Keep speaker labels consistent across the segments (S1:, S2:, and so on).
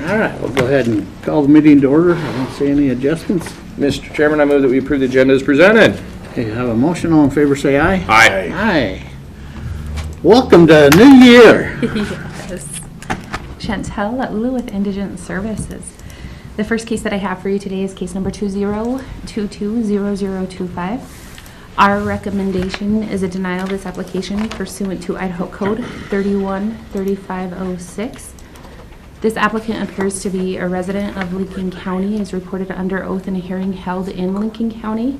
S1: All right, we'll go ahead and call the meeting to order. I don't see any adjustments.
S2: Mr. Chairman, I move that we approve the agenda as presented.
S1: Okay, have a motion. All in favor, say aye.
S2: Aye.
S1: Aye. Welcome to a new year.
S3: Yes. Chantel Ulu with Indigent Services. The first case that I have for you today is case number 20220025. Our recommendation is a denial of this application pursuant to Idaho Code 313506. This applicant appears to be a resident of Lincoln County, is reported under oath in a hearing held in Lincoln County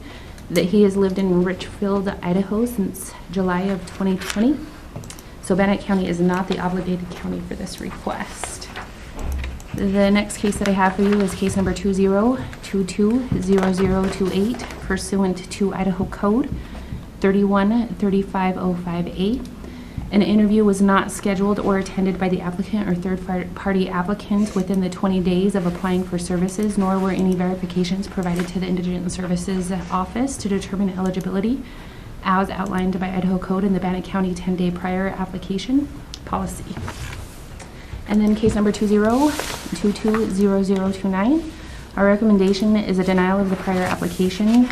S3: that he has lived in Richfield, Idaho since July of 2020. So Bannock County is not the obligated county for this request. The next case that I have for you is case number 20220028 pursuant to Idaho Code 313505A. An interview was not scheduled or attended by the applicant or third-party applicant within the 20 days of applying for services, nor were any verifications provided to the Indigent Services Office to determine eligibility as outlined by Idaho Code in the Bannock County 10-day prior application policy. And then case number 20220029. Our recommendation is a denial of the prior application.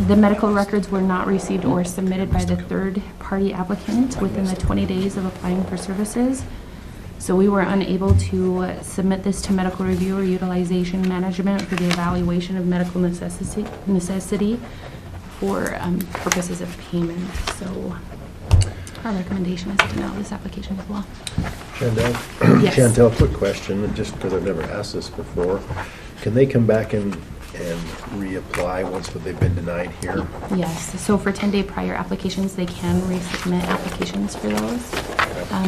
S3: The medical records were not received or submitted by the third-party applicant within the 20 days of applying for services. So we were unable to submit this to medical review or utilization management for the evaluation of medical necessity for purposes of payment. So our recommendation is to deny this application as well.
S4: Chantel,
S3: Yes.
S4: Chantel, quick question, just because I've never asked this before. Can they come back and reapply once they've been denied here?
S3: Yes, so for 10-day prior applications, they can resubmit applications for those,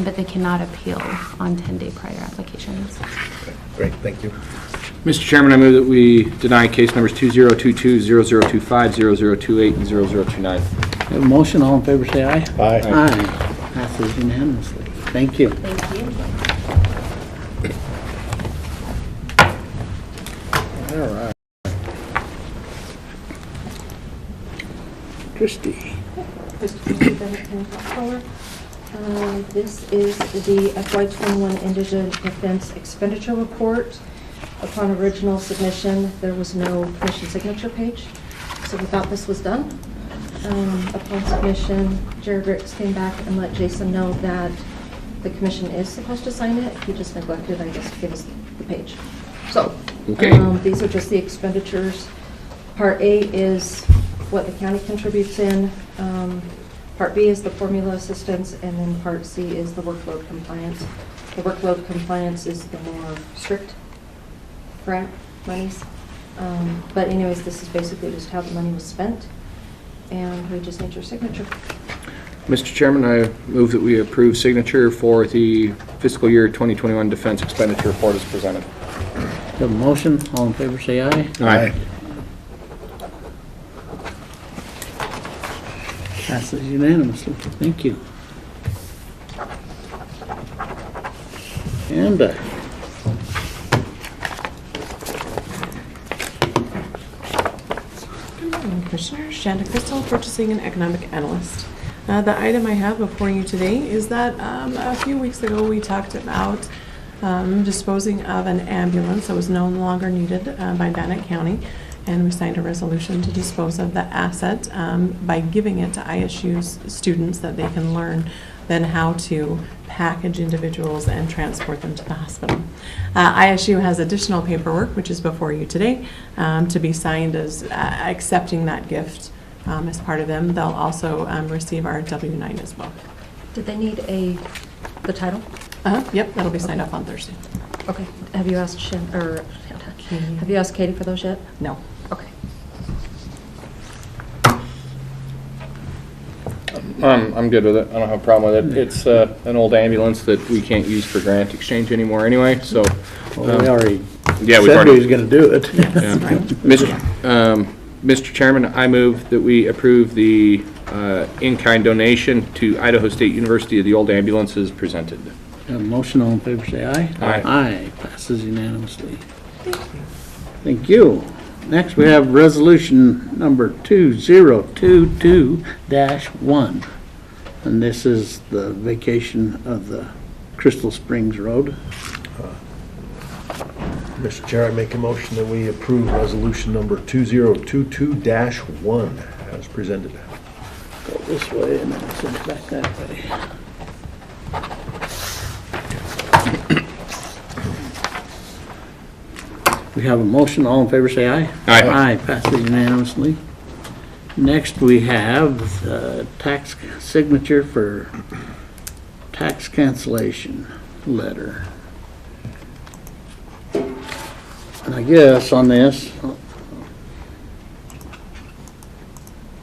S3: but they cannot appeal on 10-day prior applications.
S4: Okay, great, thank you.
S2: Mr. Chairman, I move that we deny case numbers 2022, 0025, 0028, and 0029.
S1: Have a motion. All in favor, say aye.
S4: Aye.
S1: Aye. Passes unanimously. Thank you.
S3: Thank you.
S1: All right. Christie.
S5: This is the FY21 Indigent Defense Expenditure Report. Upon original submission, there was no commission signature page, so we thought this was done. Upon submission, Jared Ricks came back and let Jason know that the commission is supposed to sign it. He just neglected, I guess, to give us the page. So,
S2: Okay.
S5: These are just the expenditures. Part A is what the county contributes in. Part B is the formula assistance, and then Part C is the workload compliance. The workload compliance is the more strict grant monies. But anyways, this is basically just how the money was spent, and we just need your signature.
S2: Mr. Chairman, I move that we approve signature for the fiscal year 2021 defense expenditure report as presented.
S1: Have a motion. All in favor, say aye.
S2: Aye.
S1: Passes unanimously. Thank you. And
S6: Good morning, Commissioner. Shanda Crystal, Purchasing and Economic Analyst. The item I have before you today is that a few weeks ago we talked about disposing of an ambulance that was no longer needed by Bannock County, and we signed a resolution to dispose of the asset by giving it to ISU's students that they can learn then how to package individuals and transport them to the hospital. ISU has additional paperwork, which is before you today, to be signed as accepting that gift as part of them. They'll also receive our W-9 as well.
S5: Did they need the title?
S6: Yep, that'll be signed off on Thursday.
S5: Okay. Have you asked have you asked Katie for those yet?
S6: No.
S5: Okay.
S2: I'm good with it. I don't have a problem with it. It's an old ambulance that we can't use for grant exchange anymore anyway, so.
S1: well, we already
S2: Yeah, we've
S1: said
S2: already.
S1: we was going to do it.
S2: Yeah. Mr. Chairman, I move that we approve the in-kind donation to Idaho State University of the old ambulance as presented.
S1: Have a motion. All in favor, say aye.
S2: Aye.
S1: Aye. Passes unanimously. Thank you. Next, we have resolution number 2022-1. And this is the vacation of the Crystal Springs Road.
S4: Mr. Chair, I make a motion that we approve resolution number 2022-1 as presented.
S1: Go this way and then send it back that way. We have a motion. All in favor, say aye.
S2: Aye.
S1: Aye, passes unanimously. Next, we have tax signature for tax cancellation letter. And I guess on this,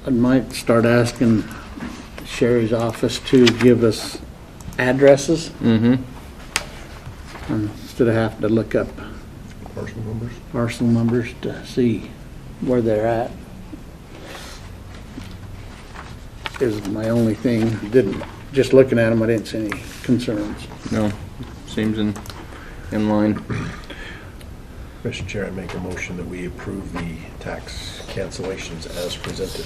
S1: I might start asking Sherry's office to give us addresses instead of having to look up parcel numbers to see where they're at. Is my only thing. Just looking at them, I didn't see any concerns.
S2: No, seems in line.
S4: Mr. Chair, I make a motion that we approve the tax cancellations as presented.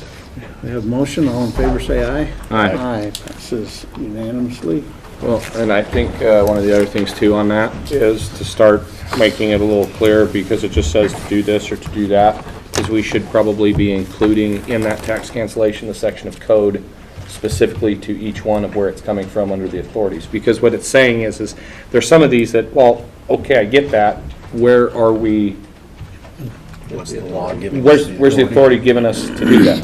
S1: We have a motion. All in favor, say aye.
S2: Aye.
S1: Aye, passes unanimously.
S2: Well, and I think one of the other things too on that is to start making it a little clearer, because it just says to do this or to do that, is we should probably be including in that tax cancellation the section of code specifically to each one of where it's coming from under the authorities. Because what it's saying is there's some of these that, well, okay, I get that. Where are we?
S4: What's the law giving?
S2: Where's the authority giving us to do that?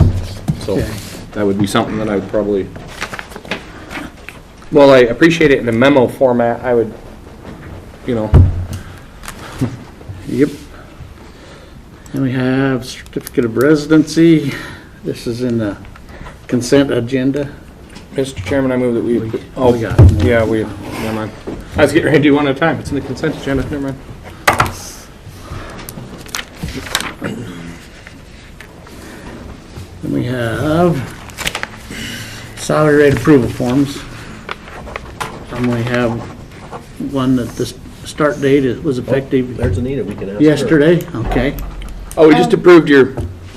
S2: So
S1: Okay.
S2: that would be something that I would probably, well, I appreciate it in the memo format. I would,
S1: Yep. And we have certificate of residency. This is in the consent agenda.
S2: Mr. Chairman, I move that we.
S1: We got it.
S2: Yeah, never mind. I was getting ready to do one at a time. It's in the consent agenda, never mind.
S1: And we have salary rate approval forms. And we have one that the start date was effective
S4: There's Anita, we can ask her.
S1: yesterday. Okay.
S2: Oh, we just approved your,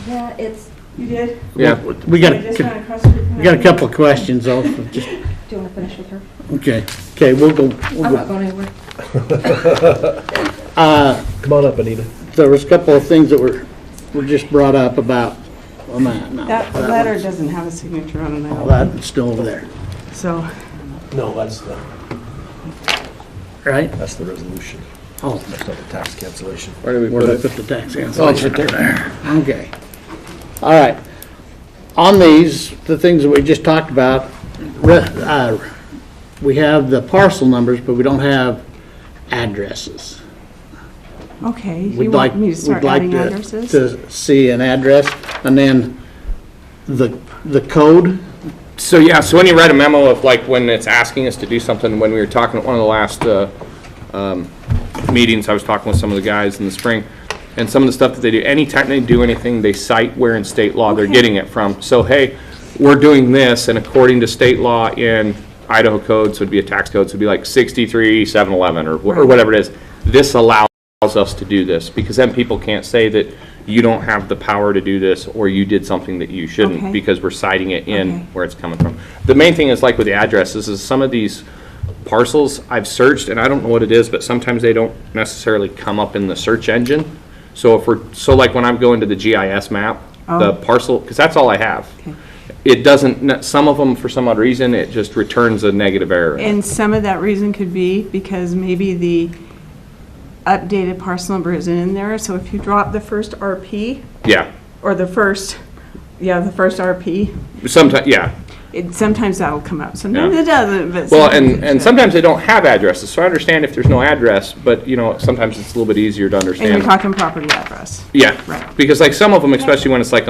S5: Yeah, it's,
S6: You did?
S2: yeah.
S1: We got
S6: I just went
S1: a,
S6: across the-
S1: we got a couple of questions though. Just,
S5: do you want to finish with her?
S1: okay. Okay, we'll go.
S5: I'm not going anywhere.
S4: Come on up, Anita.
S1: There was a couple of things that were just brought up about, well,
S6: That letter doesn't have a signature on it,
S1: all that's still over there,
S6: so.
S4: No, that's
S1: right?
S4: the resolution.
S1: Oh,
S4: That's not the tax cancellation.
S2: Where do we
S1: where
S2: put
S1: did I
S2: it?
S1: put the tax cancellation? There. Okay. All right. On these, the things that we just talked about, we have the parcel numbers, but we don't have addresses.
S6: Okay,
S1: We'd
S6: you
S1: like,
S6: want me to
S1: we'd
S6: start
S1: like
S6: adding
S1: to,
S6: addresses?
S1: to see an address, and then the code.
S2: So, yeah, so when you write a memo of like when it's asking us to do something, when we were talking at one of the last meetings, I was talking with some of the guys in the spring, and some of the stuff that they do, anytime they do anything, they cite where in state law they're
S6: Okay.
S2: getting it from. So, hey, we're doing this, and according to state law in Idaho code, so it'd be a tax code, so it'd be like 63-711 or whatever it is. This allows us to do this, because then people can't say that you don't have the power to do this, or you did something that you shouldn't,
S6: Okay.
S2: because we're citing it in
S6: Okay.
S2: where it's coming from. The main thing is like with the addresses, is some of these parcels I've searched, and I don't know what it is, but sometimes they don't necessarily come up in the search engine. So like when I'm going to the GIS map, the
S6: Oh.
S2: parcel, because that's all I have.
S6: Okay.
S2: It doesn't, some of them, for some odd reason, it just returns a negative error.
S6: And some of that reason could be because maybe the updated parcel number isn't in there, so if you drop the first RP,
S2: Yeah,
S6: or the first RP,
S2: sometimes, yeah.
S6: sometimes that'll come up, sometimes
S2: Yeah.
S6: it doesn't, but.
S2: Well,
S6: sometimes it
S2: and
S6: should.
S2: sometimes they don't have addresses, so I understand if there's no address, but, sometimes it's a little bit easier to
S6: And you're
S2: understand.
S6: talking property address.
S2: Yeah,
S6: Right.
S2: because like some of them, especially when it's like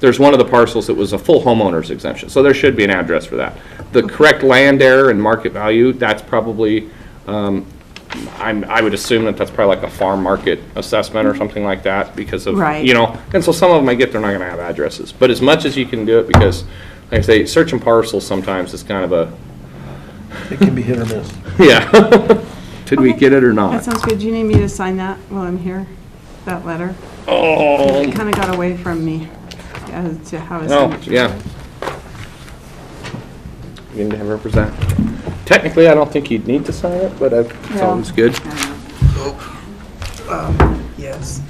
S2: there's one of the parcels that was a full homeowner's exemption, so there should be an address for that. The correct land error and market value, that's probably, I would assume that's probably like a farm market assessment or something like that, because of,
S6: Right.
S2: and so some of them I get, they're not gonna have addresses, but as much as you can do it, because, like I say, searching parcels sometimes is kind of a,
S4: It can be hit or miss.
S2: yeah. Did we
S6: Okay.
S2: get it or
S6: That
S2: not?
S6: sounds good. Do you need me to sign that while I'm here, that letter?
S2: Oh,
S6: It kind of got away from me as to how it's.
S2: oh, yeah. You need to have represent. Technically, I don't think you'd need to sign it, but it's
S6: Yeah.
S2: always good.
S7: Yes.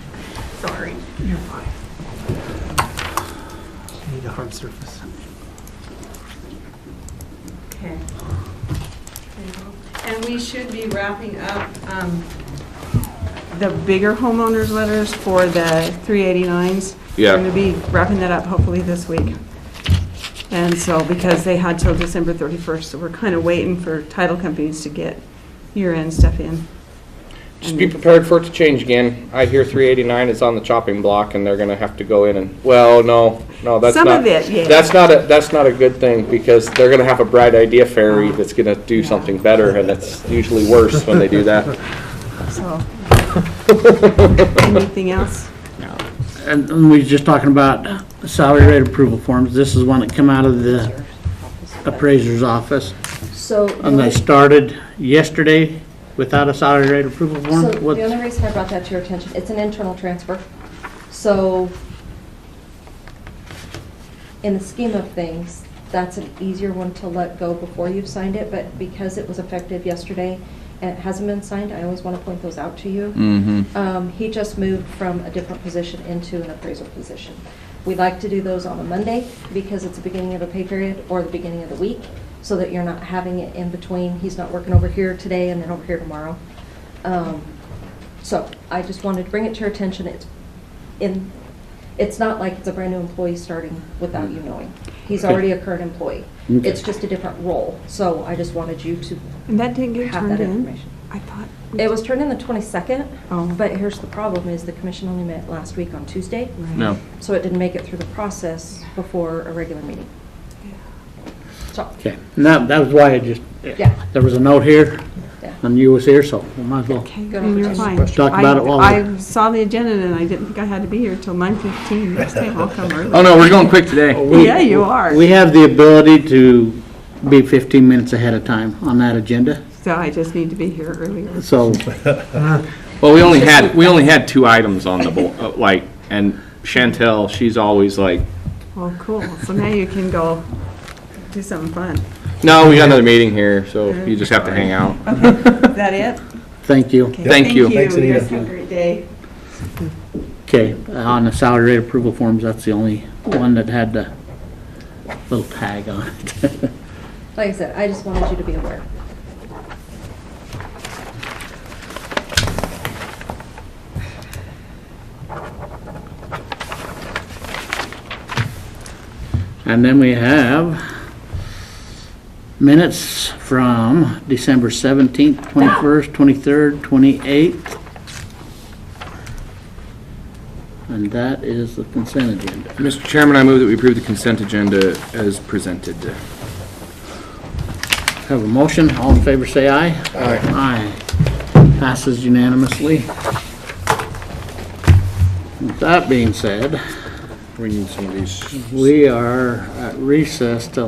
S7: Sorry, you're fine. Need a hard surface.
S8: Okay. There you go. And we should be wrapping up the bigger homeowners letters for the 389s.
S2: Yeah.
S8: We're going to be wrapping that up hopefully this week. And so, because they had till December 31st, so we're kind of waiting for title companies to get year-end stuff in.
S2: Just be prepared for it to change again. I hear 389 is on the chopping block, and they're gonna have to go in and, well, no, that's not.
S8: Some of it, yeah.
S2: That's not a good thing, because they're gonna have a bright idea fairy that's gonna do something better, and it's usually worse when they do that.
S8: So, anything else?
S1: And we were just talking about salary rate approval forms. This is one that come out of the appraiser's office.
S5: So,
S1: And they started yesterday without a salary rate approval form?
S5: so the
S1: What's-
S5: only reason I brought that to your attention, it's an internal transfer. So in the scheme of things, that's an easier one to let go before you've signed it, but because it was effective yesterday and it hasn't been signed, I always want to point those out to you. He just moved from a different position into an appraisal position. We like to do those on a Monday because it's the beginning of a pay period or the beginning of the week, so that you're not having it in between. He's not working over here today and then over here tomorrow. So I just wanted to bring it to your attention. It's not like it's a brand new employee starting without you knowing. He's
S1: Okay.
S5: already a current employee.
S1: Okay.
S5: It's just a different role. So I just wanted you to
S8: And that didn't get
S5: have
S8: turned
S5: that
S8: in?
S5: information.
S8: I thought.
S5: It was turned in the 22nd,
S8: Oh.
S5: but here's the problem, is the commission only met last week on Tuesday.
S2: No.
S5: So it didn't make it through the process before a regular meeting. So,
S1: Okay, and that was why I just,
S5: yeah,
S1: there was a note here,
S5: yeah.
S1: and you was here, so we might as well.
S8: Okay,
S5: Good
S8: and you're
S5: opportunity.
S8: fine.
S1: Talk about it while
S8: I
S1: we're-
S8: saw the agenda and I didn't think I had to be here till 9:15. Next time I'll come early.
S2: Oh, no, we're going quick today.
S8: Yeah, you are.
S1: We have the ability to be 15 minutes ahead of time on that agenda,
S8: So I just need to be here earlier.
S1: so,
S2: Well, we only had 2 items on the board, and Chantel, she's always like,
S8: Oh, cool. So now you can go do something fun.
S2: no, we got another meeting here, so you just have to hang out.
S8: Is that it?
S1: thank you.
S8: Okay,
S2: Thank you.
S4: Thanks,
S8: You
S4: Anita.
S8: guys have a great day.
S1: Okay, on the salary rate approval forms, that's the only one that had the little tag on it.
S5: Like I said, I just wanted you to be aware.
S1: And then we have minutes from December 17th, 21st, 23rd, 28th. And that is the consent agenda.
S2: Mr. Chairman, I move that we approve the consent agenda as presented.
S1: Have a motion, all in favor say aye.
S2: Aye.
S1: Aye. Passes unanimously. With that being said,
S2: We need some of these.
S1: we are at recess till